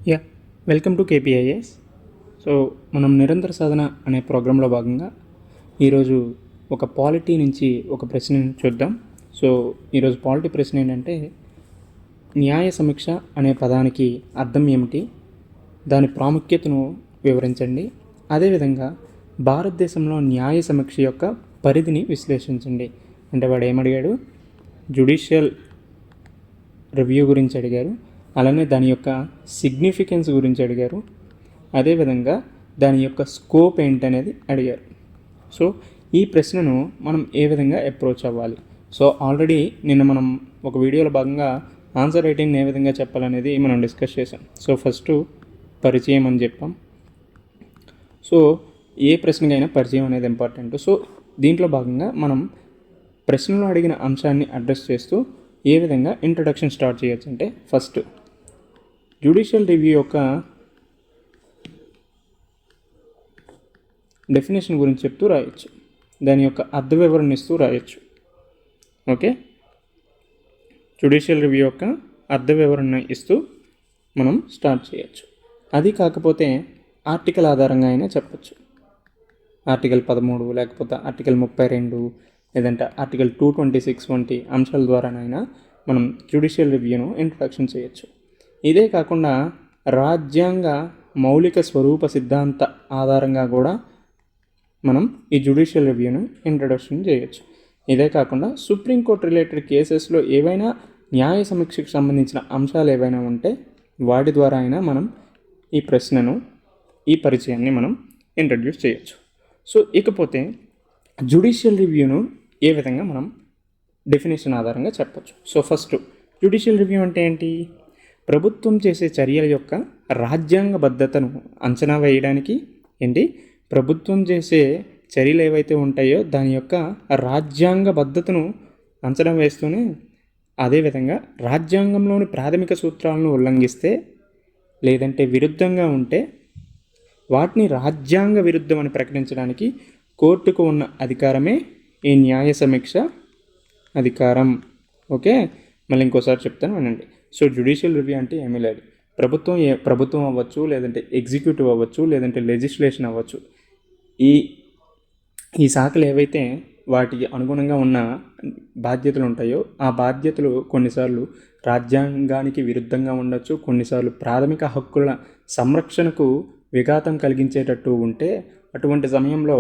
Yeah welcome to KPIS. So మనం నిరంతర సాధన అనే ప్రోగ్రాంలో భాగంగా ఈరోజు ఒక పాలిటీ నుంచి ఒక ప్రశ్నను చూద్దాం. సో ఈరోజు పాలిటీ ప్రశ్న ఏంటంటే, న్యాయ సమీక్ష అనే పదానికి అర్థం ఏమిటి, దాని ప్రాముఖ్యతను వివరించండి. అదేవిధంగా భారతదేశంలో న్యాయ సమీక్ష యొక్క పరిధిని విశ్లేషించండి. అంటే వాడు ఏమడిగాడు, జ్యుడిషియల్ రివ్యూ గురించి అడిగారు, అలానే దాని యొక్క సిగ్నిఫికెన్స్ గురించి అడిగారు, అదేవిధంగా దాని యొక్క స్కోప్ ఏంటనేది అడిగారు. సో ఈ ప్రశ్నను మనం ఏ విధంగా అప్రోచ్ అవ్వాలి. సో ఆల్రెడీ నిన్న మనం ఒక వీడియోలో భాగంగా ఆన్సర్ రైటింగ్ ఏ విధంగా చెప్పాలనేది మనం డిస్కస్ చేసాం. సో ఫస్ట్ పరిచయం అని చెప్పాం. సో ఏ ప్రశ్నకైనా పరిచయం అనేది ఇంపార్టెంట్. సో దీంట్లో భాగంగా మనం ప్రశ్నలో అడిగిన అంశాన్ని అడ్రస్ చేస్తూ ఏ విధంగా ఇంట్రడక్షన్ స్టార్ట్ చేయొచ్చు అంటే, ఫస్ట్ జ్యుడిషియల్ రివ్యూ యొక్క డెఫినేషన్ గురించి చెప్తూ రాయొచ్చు, దాని యొక్క అర్థ వివరణ ఇస్తూ రాయొచ్చు. ఓకే, జ్యుడిషియల్ రివ్యూ యొక్క అర్థ వివరణ ఇస్తూ మనం స్టార్ట్ చేయొచ్చు. అది కాకపోతే ఆర్టికల్ ఆధారంగా అయినా చెప్పచ్చు. ఆర్టికల్ 13 లేకపోతే ఆర్టికల్ 32 లేదంటే ఆర్టికల్ 226 వంటి అంశాల ద్వారానైనా మనం జ్యుడిషియల్ రివ్యూను ఇంట్రడక్షన్ చేయొచ్చు. ఇదే కాకుండా రాజ్యాంగ మౌలిక స్వరూప సిద్ధాంత ఆధారంగా కూడా మనం ఈ జ్యుడిషియల్ రివ్యూను ఇంట్రడక్షన్ చేయొచ్చు. ఇదే కాకుండా సుప్రీంకోర్టు రిలేటెడ్ కేసెస్లో ఏవైనా న్యాయ సమీక్షకు సంబంధించిన అంశాలు ఏవైనా ఉంటే వాటి ద్వారా అయినా మనం ఈ ప్రశ్నను, ఈ పరిచయాన్ని మనం ఇంట్రడ్యూస్ చేయొచ్చు. సో ఇకపోతే జ్యుడిషియల్ రివ్యూను ఏ విధంగా మనం డెఫినేషన్ ఆధారంగా చెప్పచ్చు. సో ఫస్ట్ జ్యుడిషియల్ రివ్యూ అంటే ఏంటి? ప్రభుత్వం చేసే చర్యల యొక్క రాజ్యాంగబద్ధతను అంచనా వేయడానికి ప్రభుత్వం చేసే చర్యలు ఏవైతే ఉంటాయో దాని యొక్క రాజ్యాంగబద్ధతను అంచనా వేస్తూనే, అదేవిధంగా రాజ్యాంగంలోని ప్రాథమిక సూత్రాలను ఉల్లంఘిస్తే లేదంటే విరుద్ధంగా ఉంటే వాటిని రాజ్యాంగ విరుద్ధం అని ప్రకటించడానికి కోర్టుకు ఉన్న అధికారమే ఈ న్యాయ సమీక్ష అధికారం. ఓకే, మళ్ళీ ఇంకోసారి చెప్తాను వినండి. సో జ్యుడిషియల్ రివ్యూ అంటే ఏమీ లేదు, ప్రభుత్వం అవ్వచ్చు, లేదంటే ఎగ్జిక్యూటివ్ అవ్వచ్చు, లేదంటే లెజిస్లేషన్ అవ్వచ్చు, ఈ శాఖలు ఏవైతే వాటికి అనుగుణంగా ఉన్న బాధ్యతలు ఉంటాయో ఆ బాధ్యతలు కొన్నిసార్లు రాజ్యాంగానికి విరుద్ధంగా ఉండొచ్చు, కొన్నిసార్లు ప్రాథమిక హక్కుల సంరక్షణకు విఘాతం కలిగించేటట్టు ఉంటే అటువంటి సమయంలో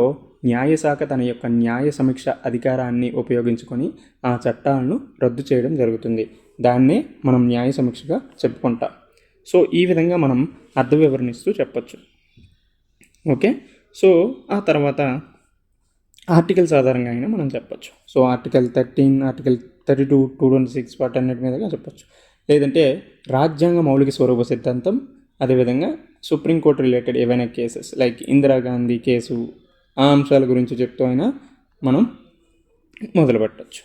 న్యాయశాఖ తన యొక్క న్యాయ సమీక్ష అధికారాన్ని ఉపయోగించుకొని ఆ చట్టాలను రద్దు చేయడం జరుగుతుంది. దాన్నే మనం న్యాయ సమీక్షగా చెప్పుకుంటాం. సో ఈ విధంగా మనం అర్థ వివరణిస్తూ చెప్పచ్చు. ఓకే, సో ఆ తర్వాత ఆర్టికల్స్ ఆధారంగా అయినా మనం చెప్పచ్చు. సో ఆర్టికల్ 13, ఆర్టికల్ 32, 226 వాటన్నిటి మీదగా చెప్పచ్చు. లేదంటే రాజ్యాంగ మౌలిక స్వరూప సిద్ధాంతం, అదేవిధంగా సుప్రీంకోర్టు రిలేటెడ్ ఏవైనా కేసెస్ లైక్ ఇందిరాగాంధీ కేసు, ఆ అంశాల గురించి చెప్తూ అయినా మనం మొదలు పెట్టచ్చు.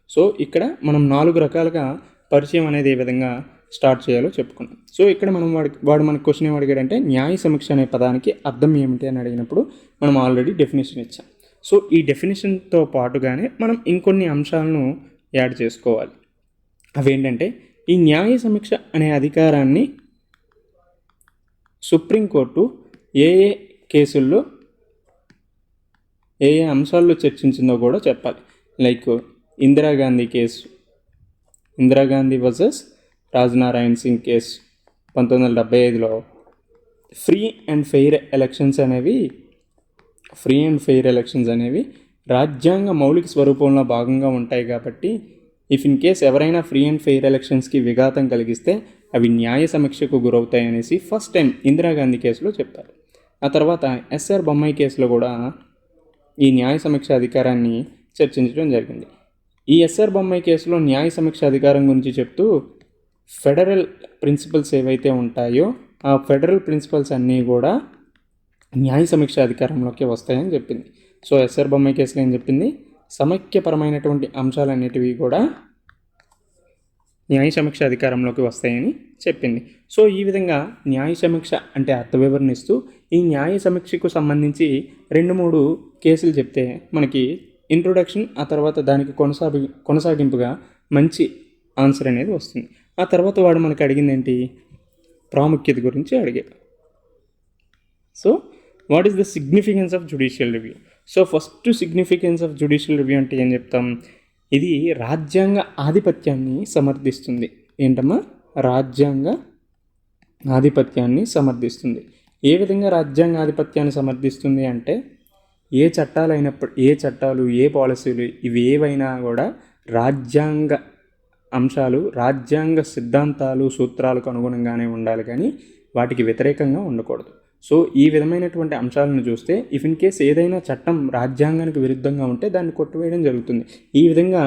సో ఇక్కడ మనం 4 రకాలుగా పరిచయం అనేది ఏ విధంగా స్టార్ట్ చేయాలో చెప్పుకున్నాం. సో ఇక్కడ మనం వాడు మనకు క్వశ్చన్ ఏం అడిగాడంటే, న్యాయ సమీక్ష అనే పదానికి అర్థం ఏమిటి అని అడిగినప్పుడు మనం ఆల్రెడీ డెఫినేషన్ ఇచ్చాం. సో ఈ డెఫినేషన్తో పాటుగానే మనం ఇంకొన్ని అంశాలను యాడ్ చేసుకోవాలి. అవేంటంటే, ఈ న్యాయ సమీక్ష అనే అధికారాన్ని సుప్రీంకోర్టు ఏ కేసుల్లో ఏ అంశాల్లో చర్చించిందో కూడా చెప్పాలి. Like Indira Gandhi case, Indira Gandhi versus రాజ్నారాయణ్ Singh case 1975లో free and fair elections అనేవి రాజ్యాంగ మౌలిక స్వరూపంలో భాగంగా ఉంటాయి కాబట్టి ఇఫ్ ఇన్ కేస్ ఎవరైనా ఫ్రీ అండ్ ఫెయిర్ ఎలక్షన్స్కి విఘాతం కలిగిస్తే అవి న్యాయ సమీక్షకు గురవుతాయి అనేసి ఫస్ట్ టైం ఇందిరాగాంధీ కేసులో చెప్పారు. ఆ తర్వాత ఎస్ఆర్ బొమ్మాయి కేసులో కూడా ఈ న్యాయ సమీక్ష అధికారాన్ని చర్చించడం జరిగింది. ఈ ఎస్ఆర్ బొమ్మాయి కేసులో న్యాయ సమీక్ష అధికారం గురించి చెప్తూ ఫెడరల్ ప్రిన్సిపల్స్ ఏవైతే ఉంటాయో ఆ ఫెడరల్ ప్రిన్సిపల్స్ అన్నీ కూడా న్యాయ సమీక్ష అధికారంలోకి వస్తాయని చెప్పింది. సో ఎస్ఆర్ బొమ్మాయి కేసులో ఏం చెప్పింది, సమైక్యపరమైనటువంటి అంశాలన్నిటివి కూడా న్యాయ సమీక్ష అధికారంలోకి వస్తాయని చెప్పింది. సో ఈ విధంగా న్యాయ సమీక్ష అంటే అర్థ వివరణ ఇస్తూ ఈ న్యాయ సమీక్షకు సంబంధించి 2-3 కేసులు చెప్తే మనకి ఇంట్రొడక్షన్, ఆ తర్వాత దానికి కొనసాగింపుగా మంచి ఆన్సర్ అనేది వస్తుంది. ఆ తర్వాత వాడు మనకు అడిగింది ఏంటి, ప్రాముఖ్యత గురించి అడిగారు. So what is the significance of judicial review? So first significance of judicial review అంటే ఏం చెప్తాం? ఇది రాజ్యాంగ ఆధిపత్యాన్ని సమర్థిస్తుంది. ఏంటమ్మా? రాజ్యాంగ ఆధిపత్యాన్ని సమర్థిస్తుంది. ఏ విధంగా రాజ్యాంగ ఆధిపత్యాన్ని సమర్థిస్తుంది అంటే, ఏ చట్టాలు, ఏ పాలసీలు ఇవి ఏవైనా కూడా రాజ్యాంగ అంశాలు, రాజ్యాంగ సిద్ధాంతాలు, సూత్రాలకు అనుగుణంగానే ఉండాలి, కానీ వాటికి వ్యతిరేకంగా ఉండకూడదు. సో ఈ విధమైనటువంటి అంశాలను చూస్తే ఇఫ్ ఇన్ కేస్ ఏదైనా చట్టం రాజ్యాంగానికి విరుద్ధంగా ఉంటే దాన్ని కొట్టివేయడం జరుగుతుంది. ఈ విధంగా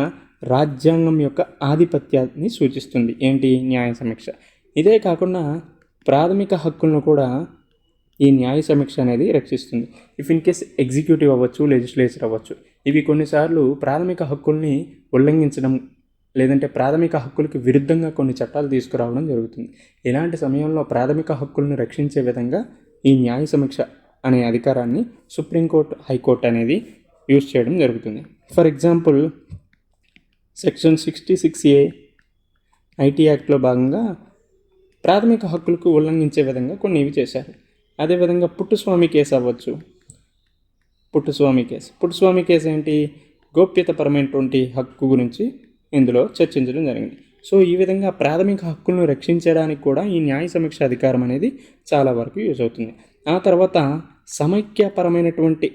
రాజ్యాంగం యొక్క ఆధిపత్యాన్ని సూచిస్తుంది ఏంటి? న్యాయ సమీక్ష. ఇదే కాకుండా ప్రాథమిక హక్కులను కూడా ఈ న్యాయ సమీక్ష అనేది రక్షిస్తుంది. ఇఫ్ ఇన్ కేస్ ఎగ్జిక్యూటివ్ అవ్వచ్చు, లెజిస్లేచర్ అవ్వచ్చు, ఇవి కొన్నిసార్లు ప్రాథమిక హక్కుల్ని ఉల్లంఘించడం లేదంటే ప్రాథమిక హక్కులకి విరుద్ధంగా కొన్ని చట్టాలు తీసుకురావడం జరుగుతుంది. ఇలాంటి సమయంలో ప్రాథమిక హక్కులను రక్షించే విధంగా ఈ న్యాయ సమీక్ష అనే అధికారాన్ని సుప్రీంకోర్టు, హైకోర్టు అనేది యూజ్ చేయడం జరుగుతుంది. For example, section 66A IT యాక్ట్లో భాగంగా ప్రాథమిక హక్కులకు ఉల్లంఘించే విధంగా కొన్ని ఇవి చేశారు. అదేవిధంగా పుట్టుస్వామి కేసు అవ్వచ్చు. పుట్టుస్వామి కేసు ఏంటి? గోప్యతపరమైనటువంటి హక్కు గురించి ఇందులో చర్చించడం జరిగింది. సో ఈ విధంగా ప్రాథమిక హక్కులను రక్షించడానికి కూడా ఈ న్యాయ సమీక్ష అధికారం అనేది చాలా వరకు యూజ్ అవుతుంది. ఆ తర్వాత సమైక్యపరమైనటువంటి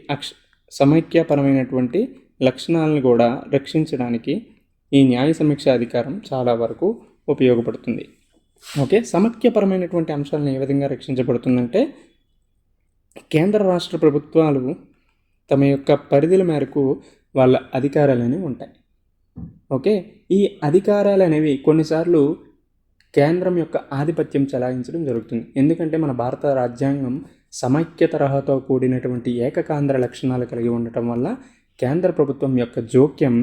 లక్షణాలను కూడా రక్షించడానికి ఈ న్యాయ సమీక్ష అధికారం చాలా వరకు ఉపయోగపడుతుంది. ఓకే, సమైక్యపరమైనటువంటి అంశాలను ఏ విధంగా రక్షించబడుతుందంటే, కేంద్ర రాష్ట్ర ప్రభుత్వాలు తమ యొక్క పరిధుల మేరకు వాళ్ళ అధికారాలు అనేవి ఉంటాయి. ఓకే, ఈ అధికారాలు అనేవి కొన్నిసార్లు కేంద్రం యొక్క ఆధిపత్యం చెలాయించడం జరుగుతుంది. ఎందుకంటే మన భారత రాజ్యాంగం సమైక్య తరహాతో కూడినటువంటి ఏకకాంధ్ర లక్షణాలు కలిగి ఉండటం వల్ల కేంద్ర ప్రభుత్వం యొక్క జోక్యం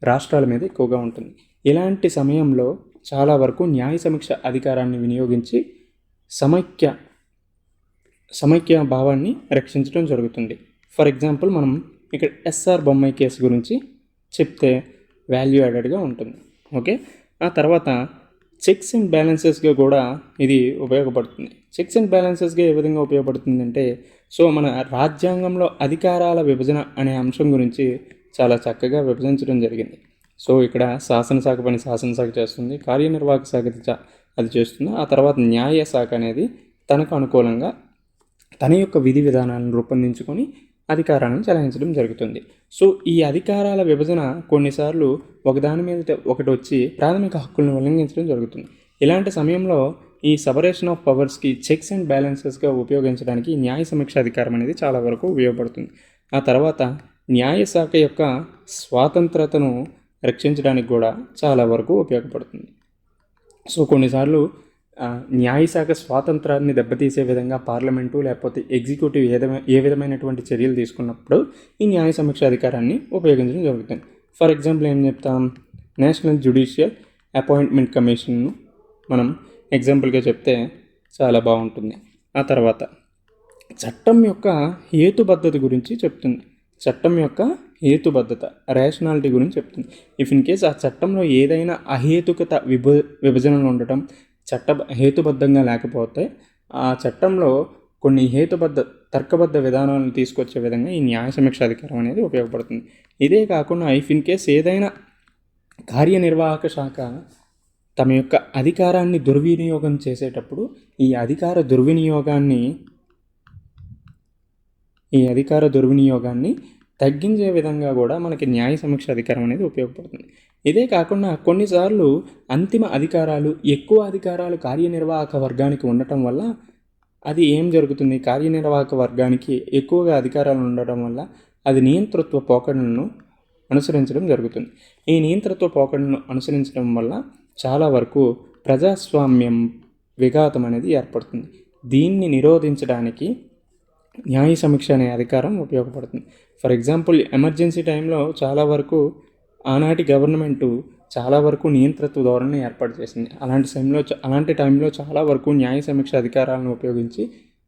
రాష్ట్రాల మీద ఎక్కువగా ఉంటుంది. ఇలాంటి సమయంలో చాలా వరకు న్యాయ సమీక్ష అధికారాన్ని వినియోగించి సమైక్య భావాన్ని రక్షించడం జరుగుతుంది. ఫర్ ఎగ్జాంపుల్, మనం ఇక్కడ ఎస్ఆర్ బొమ్మాయి కేసు గురించి చెప్తే వాల్యూ యాడెడ్గా ఉంటుంది. ఓకే, ఆ తర్వాత చెక్స్ అండ్ బ్యాలెన్సెస్గా కూడా ఇది ఉపయోగపడుతుంది. చెక్స్ అండ్ బ్యాలెన్సెస్గా ఏ విధంగా ఉపయోగపడుతుందంటే, సో మన రాజ్యాంగంలో అధికారాల విభజన అనే అంశం గురించి చాలా చక్కగా విభజించడం జరిగింది. సో ఇక్కడ శాసనశాఖ పని శాసనశాఖ చేస్తుంది, కార్యనిర్వాహక శాఖ అది చేస్తుంది. ఆ తర్వాత న్యాయ శాఖ అనేది తనకు అనుకూలంగా తన యొక్క విధి విధానాలను రూపొందించుకొని అధికారాలను చెలాయించడం జరుగుతుంది. సో ఈ అధికారాల విభజన కొన్నిసార్లు ఒకదాని మీద ఒకటి వచ్చి ప్రాథమిక హక్కులను ఉల్లంఘించడం జరుగుతుంది. ఇలాంటి సమయంలో ఈ సపరేషన్ ఆఫ్ పవర్స్కి చెక్స్ అండ్ బ్యాలెన్సెస్గా ఉపయోగించడానికి న్యాయ సమీక్ష అధికారం అనేది చాలా వరకు ఉపయోగపడుతుంది. ఆ తర్వాత న్యాయశాఖ యొక్క స్వాతంత్రతను రక్షించడానికి కూడా చాలా వరకు ఉపయోగపడుతుంది. సో కొన్నిసార్లు న్యాయశాఖ స్వాతంత్రాన్ని దెబ్బతీసే విధంగా పార్లమెంటు లేకపోతే ఎగ్జిక్యూటివ్ ఏ విధమైనటువంటి చర్యలు తీసుకున్నప్పుడు ఈ న్యాయ సమీక్ష అధికారాన్ని ఉపయోగించడం జరుగుతుంది. ఫర్ ఎగ్జాంపుల్ ఏం చెప్తాం? నేషనల్ జ్యుడిషియల్ అపాయింట్మెంట్ కమిషన్ను మనం ఎగ్జాంపుల్గా చెప్తే చాలా బాగుంటుంది. ఆ తర్వాత చట్టం యొక్క హేతుబద్ధత గురించి చెప్తుంది. చట్టం యొక్క హేతుబద్ధత, రేషనాలిటీ గురించి చెప్తుంది. ఇఫ్ ఇన్ కేస్ ఆ చట్టంలో ఏదైనా అహేతుకత విభజనలు ఉండటం, హేతుబద్ధంగా లేకపోతే ఆ చట్టంలో కొన్ని తర్కబద్ధ విధానాలను తీసుకొచ్చే విధంగా ఈ న్యాయ సమీక్ష అధికారం అనేది ఉపయోగపడుతుంది. ఇదే కాకుండా ఇఫ్ ఇన్ కేస్ ఏదైనా కార్యనిర్వాహక శాఖ తమ యొక్క అధికారాన్ని దుర్వినియోగం చేసేటప్పుడు ఈ అధికార దుర్వినియోగాన్ని తగ్గించే విధంగా కూడా మనకి న్యాయ సమీక్ష అధికారం అనేది ఉపయోగపడుతుంది. ఇదే కాకుండా కొన్నిసార్లు అంతిమ అధికారాలు, ఎక్కువ అధికారాలు కార్యనిర్వాహక వర్గానికి ఉండటం వల్ల అది ఏం జరుగుతుంది? కార్యనిర్వాహక వర్గానికి ఎక్కువగా అధికారాలు ఉండటం వల్ల అది నియంతృత్వ పోకడలను అనుసరించడం జరుగుతుంది. ఈ నియంతృత్వ పోకడలను అనుసరించడం వల్ల చాలా వరకు ప్రజాస్వామ్యం విఘాతం అనేది ఏర్పడుతుంది. దీన్ని నిరోధించడానికి న్యాయ సమీక్ష అనే అధికారం ఉపయోగపడుతుంది. ఫర్ ఎగ్జాంపుల్, ఎమర్జెన్సీ టైంలో చాలా వరకు ఆనాటి గవర్నమెంటు చాలా వరకు నియంతృత్వ ధోరణిని ఏర్పాటు చేసింది. అలాంటి టైంలో చాలా వరకు న్యాయ సమీక్ష అధికారాలను ఉపయోగించి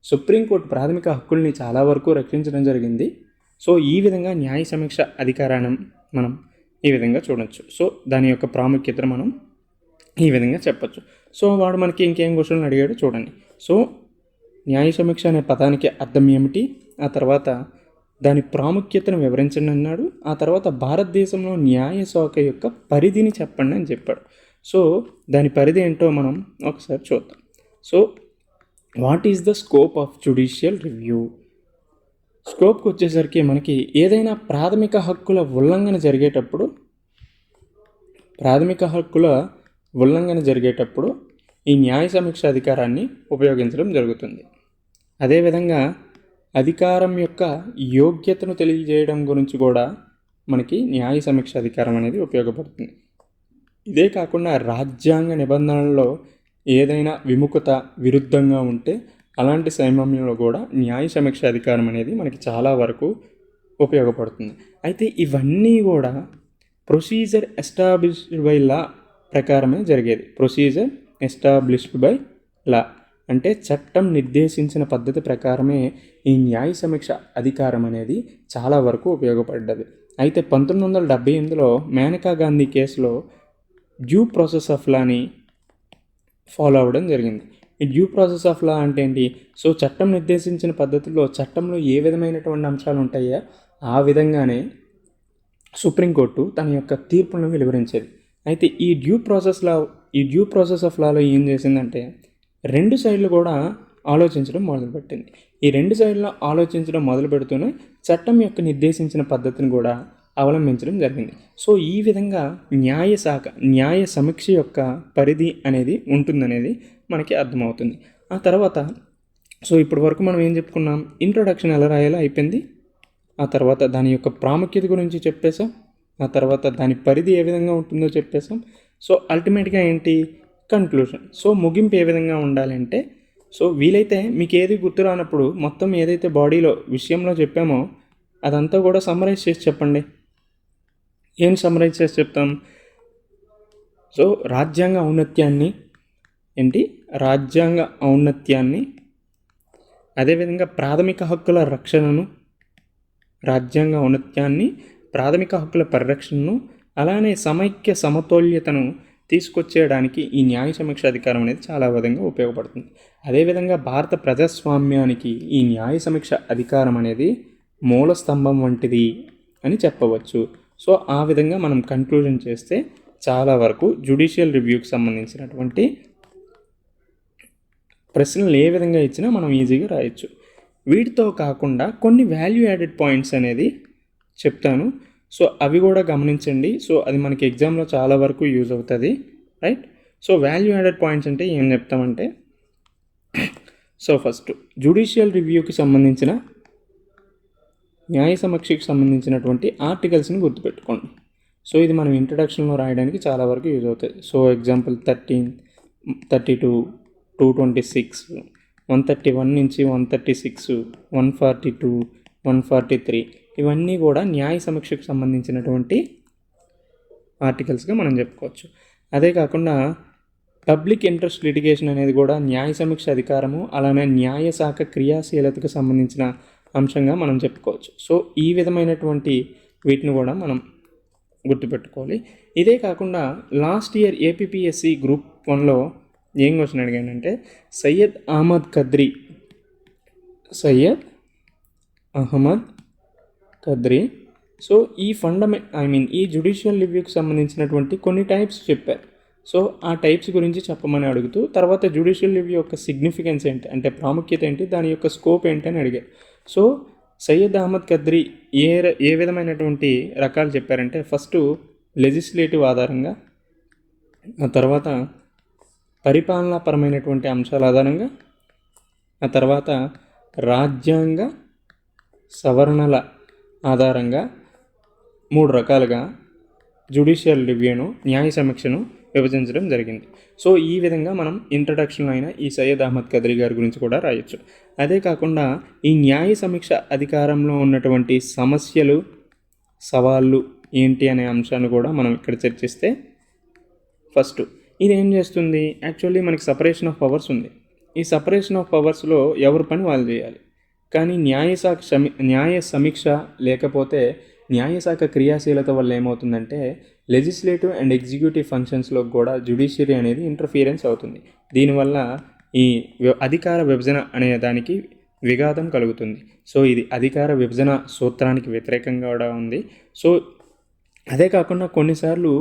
సుప్రీంకోర్టు ప్రాథమిక హక్కుల్ని చాలా వరకు రక్షించడం జరిగింది. సో ఈ విధంగా న్యాయ సమీక్ష అధికారాన్ని మనం ఈ విధంగా చూడవచ్చు. సో దాని యొక్క ప్రాముఖ్యతను మనం ఈ విధంగా చెప్పచ్చు. సో వాడు మనకి ఇంకేం క్వశ్చన్లు అడిగాడు చూడండి. సో న్యాయ సమీక్ష అనే పదానికి అర్థం ఏమిటి, ఆ తర్వాత దాని ప్రాముఖ్యతను వివరించండి అన్నాడు. ఆ తర్వాత భారతదేశంలో న్యాయ శాఖ యొక్క పరిధిని చెప్పండి అని చెప్పాడు. సో దాని పరిధి ఏంటో మనం ఒకసారి చూద్దాం. So what is the scope of judicial review? స్కోప్కి వచ్చేసరికి మనకి ఏదైనా ప్రాథమిక హక్కుల ఉల్లంఘన జరిగేటప్పుడు ఈ న్యాయ సమీక్ష అధికారాన్ని ఉపయోగించడం జరుగుతుంది. అదేవిధంగా అధికారం యొక్క యోగ్యతను తెలియజేయడం గురించి కూడా మనకి న్యాయ సమీక్ష అధికారం అనేది ఉపయోగపడుతుంది. ఇదే కాకుండా రాజ్యాంగ నిబంధనల్లో ఏదైనా విముఖత విరుద్ధంగా ఉంటే అలాంటి సమయంలో కూడా న్యాయ సమీక్ష అధికారం అనేది మనకి చాలా వరకు ఉపయోగపడుతుంది. అయితే ఇవన్నీ కూడా ప్రొసీజర్ ఎస్టాబ్లిష్డ్ బై లా ప్రకారమే జరిగేది. ప్రొసీజర్ ఎస్టాబ్లిష్డ్ బై లా అంటే చట్టం నిర్దేశించిన పద్ధతి ప్రకారమే ఈ న్యాయ సమీక్ష అధికారం అనేది చాలా వరకు ఉపయోగపడ్డది. అయితే 1978లో మేనకా గాంధీ కేసులో డ్యూ ప్రాసెస్ ఆఫ్ లాని ఫాలో అవ్వడం జరిగింది. ఈ డ్యూ ప్రాసెస్ ఆఫ్ లా అంటే ఏంటి? సో చట్టం నిర్దేశించిన పద్ధతిలో చట్టంలో ఏ విధమైనటువంటి అంశాలు ఉంటాయో ఆ విధంగానే సుప్రీంకోర్టు తన యొక్క తీర్పులను వెలువరించేది. అయితే ఈ డ్యూ ప్రాసెస్ ఆఫ్ లాలో ఏం చేసిందంటే రెండు సైడ్లు కూడా ఆలోచించడం మొదలుపెట్టింది. ఈ రెండు సైడ్లో ఆలోచించడం మొదలు పెడుతూనే చట్టం యొక్క నిర్దేశించిన పద్ధతిని కూడా అవలంబించడం జరిగింది. సో ఈ విధంగా న్యాయ సమీక్ష యొక్క పరిధి అనేది ఉంటుందనేది మనకి అర్థమవుతుంది. ఆ తర్వాత సో ఇప్పటి వరకు మనం ఏం చెప్పుకున్నాం? ఇంట్రొడక్షన్ ఎలా రాయాలో అయిపోయింది. ఆ తర్వాత దాని యొక్క ప్రాముఖ్యత గురించి చెప్పేసాం. ఆ తర్వాత దాని పరిధి ఏ విధంగా ఉంటుందో చెప్పేసాం. సో అల్టిమేట్గా ఏంటి? కన్క్లూషన్. సో ముగింపు ఏ విధంగా ఉండాలంటే, సో వీలైతే మీకు ఏది గుర్తు రానప్పుడు మొత్తం ఏదైతే బాడీలో విషయంలో చెప్పామో అదంతా కూడా సమ్మరైజ్ చేసి చెప్పండి. ఏం సమ్మరైజ్ చేసి చెప్తాం? సో రాజ్యాంగ ఔన్నత్యాన్ని అదేవిధంగా ప్రాథమిక హక్కుల రక్షణను, రాజ్యాంగ ఔన్నత్యాన్ని, ప్రాథమిక హక్కుల పరిరక్షణను, అలానే సమైక్య సమతౌల్యతను తీసుకొచ్చేయడానికి ఈ న్యాయ సమీక్ష అధికారం అనేది చాలా విధంగా ఉపయోగపడుతుంది. అదేవిధంగా భారత ప్రజాస్వామ్యానికి ఈ న్యాయ సమీక్ష అధికారం అనేది మూల స్తంభం వంటిది అని చెప్పవచ్చు. సో ఆ విధంగా మనం కన్క్లూజన్ చేస్తే చాలా వరకు జ్యుడిషియల్ రివ్యూకి సంబంధించినటువంటి ప్రశ్నలు ఏ విధంగా ఇచ్చినా మనం ఈజీగా రాయొచ్చు. వీటితో కాకుండా కొన్ని వాల్యూ యాడెడ్ పాయింట్స్ అనేది చెప్తాను. సో అవి కూడా గమనించండి. సో అది మనకి ఎగ్జామ్లో చాలా వరకు యూజ్ అవుతుంది, right? So value added points అంటే ఏం చెప్తామంటే, సో ఫస్ట్ జ్యుడిషియల్ రివ్యూకి సంబంధించిన న్యాయ సమీక్షకి సంబంధించినటువంటి ఆర్టికల్స్ని గుర్తుపెట్టుకోండి. సో ఇది మనం ఇంట్రడక్షన్లో రాయడానికి చాలా వరకు యూజ్ అవుతుంది. సో ఎగ్జాంపుల్ 13, 32, 226, 131 నుంచి 136, 142, 143 ఇవన్నీ కూడా న్యాయ సమీక్షకు సంబంధించినటువంటి ఆర్టికల్స్గా మనం చెప్పుకోవచ్చు. అదే కాకుండా పబ్లిక్ ఇంట్రెస్ట్ లిటిగేషన్ అనేది కూడా న్యాయ సమీక్ష అధికారము, అలానే న్యాయ శాఖ క్రియాశీలతకు సంబంధించిన అంశంగా మనం చెప్పుకోవచ్చు. సో ఈ విధమైనటువంటి వీటిని కూడా మనం గుర్తుపెట్టుకోవాలి. ఇదే కాకుండా లాస్ట్ ఇయర్ ఏపీపీఎస్సి గ్రూప్ 1లో ఏం క్వశ్చన్ అడిగానంటే సయ్యద్ అహ్మద్ కద్రీ సో ఈ ఈ జ్యుడిషియల్ రివ్యూకి సంబంధించినటువంటి కొన్ని టైప్స్ చెప్పారు. సో ఆ టైప్స్ గురించి చెప్పమని అడుగుతూ తర్వాత జ్యుడిషియల్ రివ్యూ యొక్క సిగ్నిఫికెన్స్ ఏంటి, అంటే ప్రాముఖ్యత ఏంటి, దాని యొక్క స్కోప్ ఏంటి అని అడిగారు. సో సయ్యద్ అహ్మద్ కద్రీ ఏ విధమైనటువంటి రకాలు చెప్పారంటే, ఫస్ట్ లెజిస్లేటివ్ ఆధారంగా, ఆ తర్వాత పరిపాలనాపరమైనటువంటి అంశాల ఆధారంగా, ఆ తర్వాత రాజ్యాంగ సవరణల ఆధారంగా 3 రకాలుగా జ్యుడిషియల్ రివ్యూను, న్యాయ సమీక్షను విభజించడం జరిగింది. సో ఈ విధంగా మనం ఇంట్రడక్షన్లో అయినా ఈ సయ్యద్ అహ్మద్ కద్రీ గారి గురించి కూడా రాయొచ్చు. అదే కాకుండా ఈ న్యాయ సమీక్ష అధికారంలో ఉన్నటువంటి సమస్యలు, సవాళ్ళు ఏంటి అనే అంశాన్ని కూడా మనం ఇక్కడ చర్చిస్తే, ఫస్ట్ ఇది ఏం చేస్తుంది? యాక్చువల్లీ మనకి సపరేషన్ ఆఫ్ పవర్స్ ఉంది. ఈ సపరేషన్ ఆఫ్ పవర్స్లో ఎవరి పని వాళ్ళు చేయాలి. కానీ న్యాయ సమీక్ష లేకపోతే న్యాయశాఖ క్రియాశీలత వల్ల ఏమవుతుందంటే లెజిస్లేటివ్ అండ్ ఎగ్జిక్యూటివ్ ఫంక్షన్స్లో కూడా జ్యుడిషియరీ అనేది ఇంటర్ఫియరెన్స్ అవుతుంది. దీనివల్ల ఈ అధికార విభజన అనే దానికి విఘాతం కలుగుతుంది. సో ఇది అధికార విభజన సూత్రానికి వ్యతిరేకంగా కూడా ఉంది. సో అదే కాకుండా కొన్నిసార్లు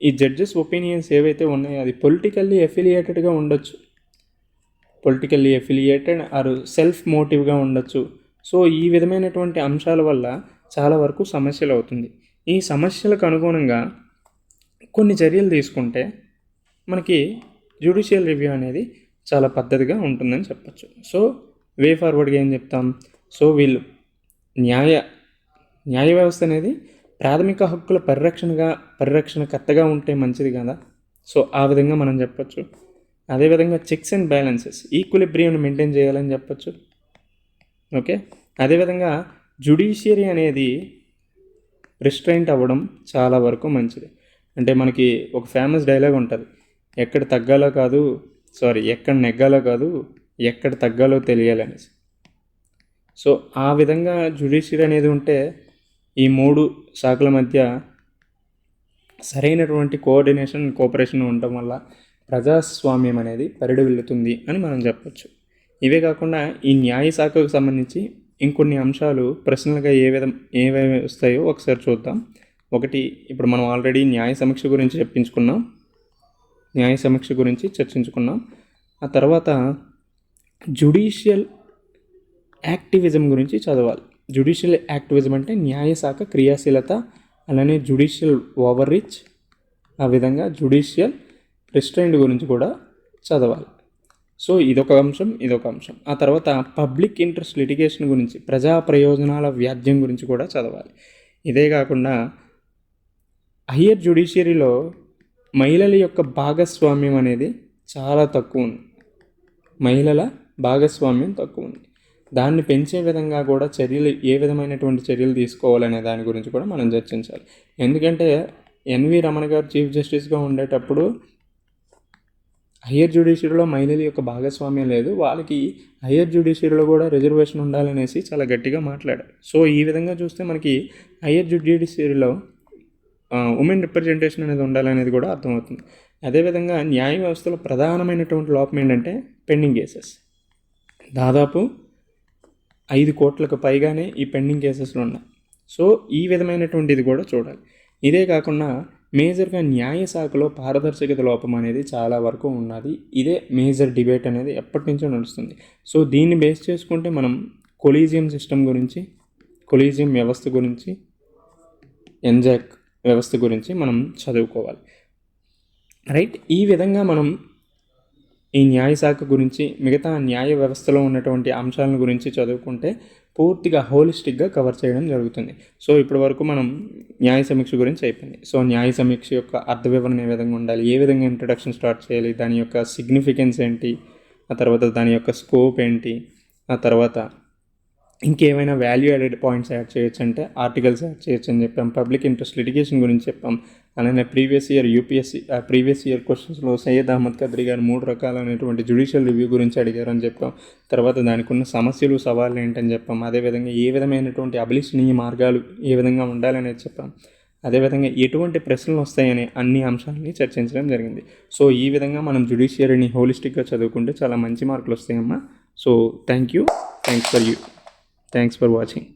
ఈ జడ్జెస్ ఒపీనియన్స్ ఏవైతే ఉన్నాయో అది పొలిటికల్లీ ఎఫిలియేటెడ్గా ఉండొచ్చు, పొలిటికల్లీ ఎఫిలియేటెడ్ ఆర్ సెల్ఫ్ మోటివ్గా ఉండొచ్చు. సో ఈ విధమైనటువంటి అంశాల వల్ల చాలా వరకు సమస్యలు అవుతుంది. ఈ సమస్యలకు అనుగుణంగా కొన్ని చర్యలు తీసుకుంటే మనకి జ్యుడిషియల్ రివ్యూ అనేది చాలా పద్ధతిగా ఉంటుందని చెప్పచ్చు. సో వే ఫార్వర్డ్గా ఏం చెప్తాం, సో వీళ్ళు న్యాయ వ్యవస్థ అనేది ప్రాథమిక హక్కుల పరిరక్షణకర్తగా ఉంటే మంచిది కదా. సో ఆ విధంగా మనం చెప్పచ్చు. అదేవిధంగా చెక్స్ అండ్ బ్యాలెన్సెస్ ఈక్విలిబ్రియంని మెయింటైన్ చేయాలని చెప్పచ్చు. ఓకే, అదేవిధంగా జ్యుడిషియరీ అనేది రిస్ట్రైంట్ అవ్వడం చాలా వరకు మంచిది. అంటే మనకి ఒక ఫేమస్ డైలాగ్ ఉంటుంది, ఎక్కడ నెగ్గాలో కాదు ఎక్కడ తగ్గాలో తెలియాలనేసి. సో ఆ విధంగా జ్యుడిషియరీ అనేది ఉంటే ఈ మూడు శాఖల మధ్య సరైనటువంటి కోఆపరేషన్ ఉండటం వల్ల ప్రజాస్వామ్యం అనేది పరిఢవిల్లుతుంది అని మనం చెప్పచ్చు. ఇవే కాకుండా ఈ న్యాయ శాఖకు సంబంధించి ఇంకొన్ని అంశాలు ప్రశ్నలుగా ఏవేవి వస్తాయో ఒకసారి చూద్దాం. ఒకటి, ఇప్పుడు మనం ఆల్రెడీ న్యాయ సమీక్ష గురించి చర్చించుకున్నాం. ఆ తర్వాత జ్యుడిషియల్ యాక్టివిజం గురించి చదవాలి. జ్యుడిషియల్ యాక్టివిజం అంటే న్యాయశాఖ క్రియాశీలత, అలానే జ్యుడిషియల్ ఓవర్ రీచ్, ఆ విధంగా జ్యుడిషియల్ రిస్ట్రైంట్ గురించి కూడా చదవాలి. సో ఇదొక అంశం. ఆ తర్వాత పబ్లిక్ ఇంట్రెస్ట్ లిటిగేషన్ గురించి, ప్రజా ప్రయోజనాల వ్యాజ్యం గురించి కూడా చదవాలి. ఇదే కాకుండా హయ్యర్ జ్యుడిషియరీలో మహిళల యొక్క భాగస్వామ్యం అనేది చాలా తక్కువ ఉంది. దాన్ని పెంచే విధంగా కూడా ఏ విధమైనటువంటి చర్యలు తీసుకోవాలనే దాని గురించి కూడా మనం చర్చించాలి. ఎందుకంటే ఎన్వి రమణ గారు చీఫ్ జస్టిస్గా ఉండేటప్పుడు హయ్యర్ జ్యుడిషియరీలో మహిళల యొక్క భాగస్వామ్యం లేదు, వాళ్ళకి హయ్యర్ జ్యుడిషియరీలో కూడా రిజర్వేషన్ ఉండాలనేసి చాలా గట్టిగా మాట్లాడారు. సో ఈ విధంగా చూస్తే మనకి హయ్యర్ జ్యుడిషియరీలో ఉమెన్ రిప్రజెంటేషన్ అనేది ఉండాలనేది కూడా అర్థమవుతుంది. అదేవిధంగా న్యాయ వ్యవస్థలో ప్రధానమైనటువంటి లోపం ఏంటంటే పెండింగ్ కేసెస్. దాదాపు 5 కోట్లకు పైగానే ఈ పెండింగ్ కేసెస్లు ఉన్నాయి. సో ఈ విధమైనటువంటిది కూడా చూడాలి. ఇదే కాకుండా మేజర్గా న్యాయ శాఖలో పారదర్శకత లోపం అనేది చాలా వరకు ఉన్నది. ఇదే మేజర్ డిబేట్ అనేది ఎప్పటి నుంచో నడుస్తుంది. సో దీన్ని బేస్ చేసుకుంటే మనం కొలీజియం వ్యవస్థ గురించి, ఎంజాక్ వ్యవస్థ గురించి మనం చదువుకోవాలి. రైట్, ఈ విధంగా మనం ఈ న్యాయ శాఖ గురించి, మిగతా న్యాయ వ్యవస్థలో ఉన్నటువంటి అంశాలను గురించి చదువుకుంటే పూర్తిగా హోలిస్టిక్గా కవర్ చేయడం జరుగుతుంది. సో ఇప్పటి వరకు మనం న్యాయ సమీక్ష గురించి అయిపోయింది. సో న్యాయ సమీక్ష యొక్క అర్థ వివరణ ఏ విధంగా ఉండాలి, ఏ విధంగా ఇంట్రడక్షన్ స్టార్ట్ చేయాలి, దాని యొక్క సిగ్నిఫికెన్స్ ఏంటి, ఆ తర్వాత దాని యొక్క స్కోప్ ఏంటి, ఆ తర్వాత ఇంకేమైనా వాల్యూ యాడెడ్ పాయింట్స్ యాడ్ చేయొచ్చు అంటే ఆర్టికల్స్ యాడ్ చేయొచ్చు అని చెప్పాం. పబ్లిక్ ఇంట్రెస్ట్ లిటిగేషన్ గురించి చెప్పాం. అలానే ప్రీవియస్ ఇయర్ క్వశ్చన్స్లో సయ్యద్ అహ్మద్ ఖద్రీ గారు 3 రకాలైనటువంటి జ్యుడిషియల్ రివ్యూ గురించి అడిగారని చెప్పాం. తర్వాత దానికి ఉన్న సమస్యలు, సవాళ్ళు ఏంటని చెప్పాం. అదేవిధంగా ఏ విధమైనటువంటి అభిలషణీయ మార్గాలు ఏ విధంగా ఉండాలనేది చెప్పాం. అదేవిధంగా ఎటువంటి ప్రశ్నలు వస్తాయనే అన్ని అంశాలని చర్చించడం జరిగింది. సో ఈ విధంగా మనం జ్యుడిషియరీని హోలిస్టిక్గా చదువుకుంటే చాలా మంచి మార్కులు వస్తాయమ్మా. So thanks for watching.